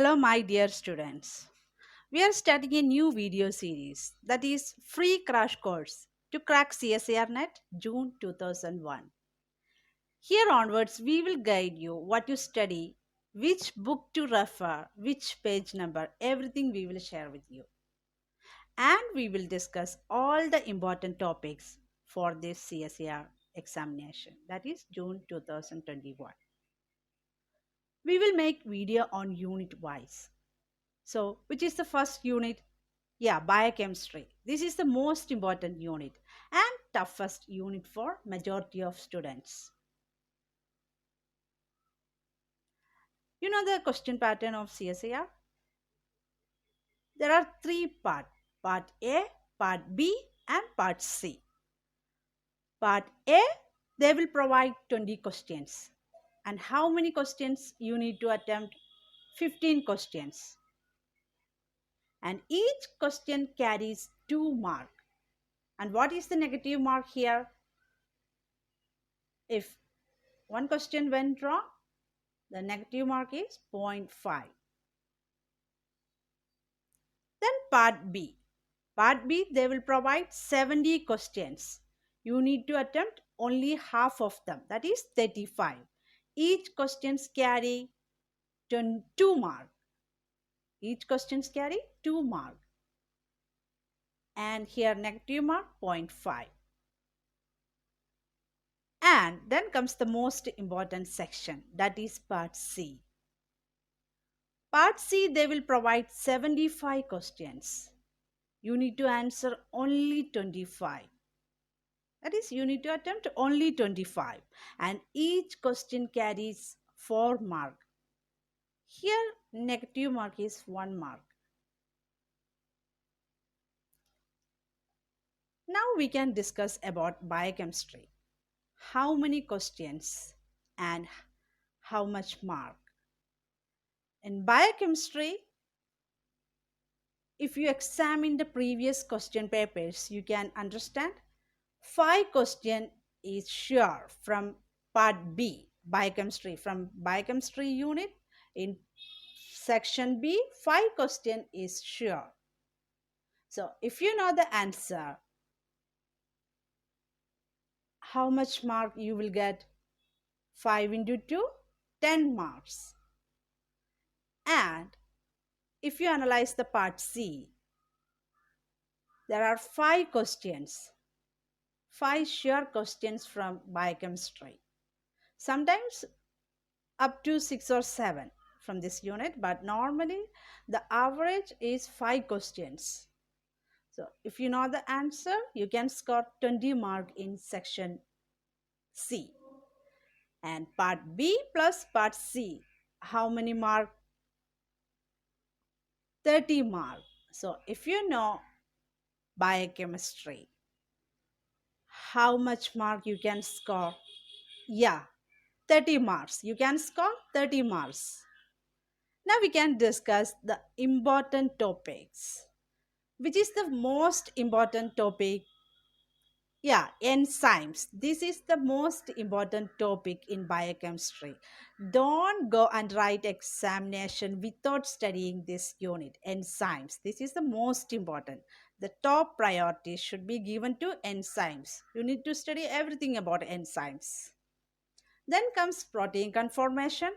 Hello, my dear students. We are starting a new video series that is free crash course to crack CSIR NET June 2001. Here onwards, we will guide you what to study, which book to refer, which page number, everything we will share with you. And we will discuss all the important topics for this CSIR examination, that is June 2021. We will make video on unit wise. So, which is the first unit? Yeah, biochemistry. This is the most important unit and toughest unit for majority of students. You know the question pattern of CSIR? There are three parts. Part A, Part B and Part C. Part A, they will provide 20 questions. And how many questions you need to attempt? 15 questions. And each question carries 2 marks. And what is the negative mark here? If one question went wrong, the negative mark is 0.5. Then part B. Part B, they will provide 70 questions. You need to attempt only half of them, that is 35. Each questions carry 2 marks. Each questions carry 2 marks. And here negative mark 0.5. And then comes the most important section, that is part C. Part C, they will provide 75 questions. You need to answer only 25. That is, you need to attempt only 25. And each question carries 4 marks. Here, negative mark is 1 mark. Now we can discuss about biochemistry. How many questions and how much mark? In biochemistry, if you examine the previous question papers, you can understand 5 questions is sure from part B, biochemistry. From biochemistry unit in section B, 5 questions is sure. So if you know the answer, how much mark you will get? 5 into 2, 10 marks. And if you analyze the part C, there are 5 questions, 5 sure questions from biochemistry. Sometimes up to 6 or 7 from this unit, but normally the average is 5 questions. So if you know the answer, you can score 20 mark in section C. And part B plus part C, how many mark? 30 mark. So if you know biochemistry, how much mark you can score? Yeah, 30 marks. You can score 30 marks. Now we can discuss the important topics. Which is the most important topic? Yeah, enzymes. This is the most important topic in biochemistry. Don't go and write examination without studying this unit, enzymes. This is the most important. The top priority should be given to enzymes. You need to study everything about enzymes. Then comes protein conformation.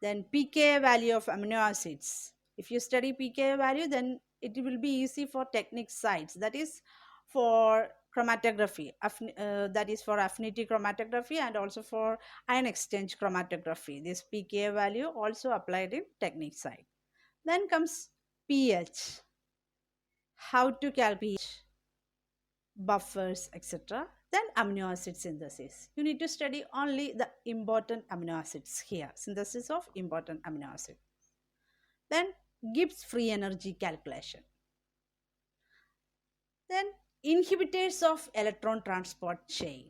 Then pKa value of amino acids. If you study pKa value, then it will be easy for technique sites. That is for chromatography. That is for affinity chromatography and also for ion exchange chromatography. This pKa value also applied in technique side. Then comes pH. How to calculate buffers, etc. Then amino acid synthesis. You need to study only the important amino acids here. Synthesis of important amino acid. Then Gibbs free energy calculation. Then inhibitors of electron transport chain.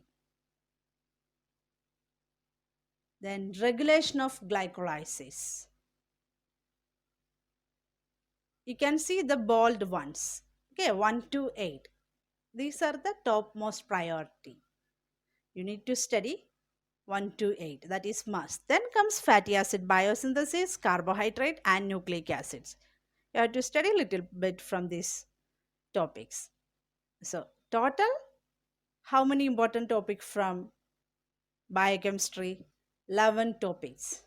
Then regulation of glycolysis. You can see the bold ones. Okay, 1 to 8. These are the topmost priority. You need to study 1 to 8, that is must. Then comes fatty acid biosynthesis, carbohydrate, and nucleic acids. You have to study a little bit from these topics. So, total, how many important topics from biochemistry? 11 topics.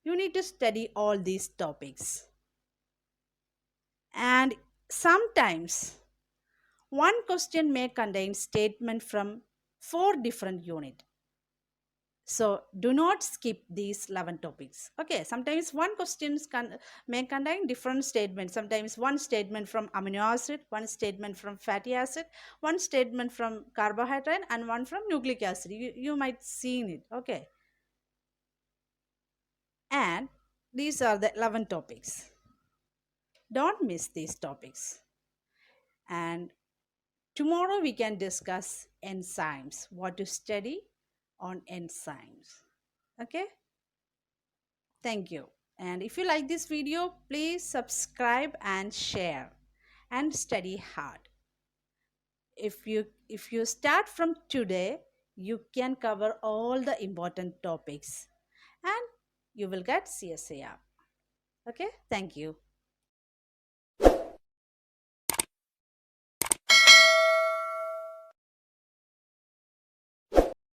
You need to study all these topics. And sometimes one question may contain statement from four different units. So do not skip these 11 topics. Okay, sometimes one may contain different statements. Sometimes one statement from amino acid, one statement from fatty acid, one statement from carbohydrate, and one from nucleic acid. You might seen it. Okay, and these are the 11 topics. Don't miss these topics. And tomorrow we can discuss enzymes, what to study on enzymes. Okay, thank you. And if you like this video, please subscribe and share and study hard. If you start from today, you can cover all the important topics and you will get CSIR. Okay, thank you.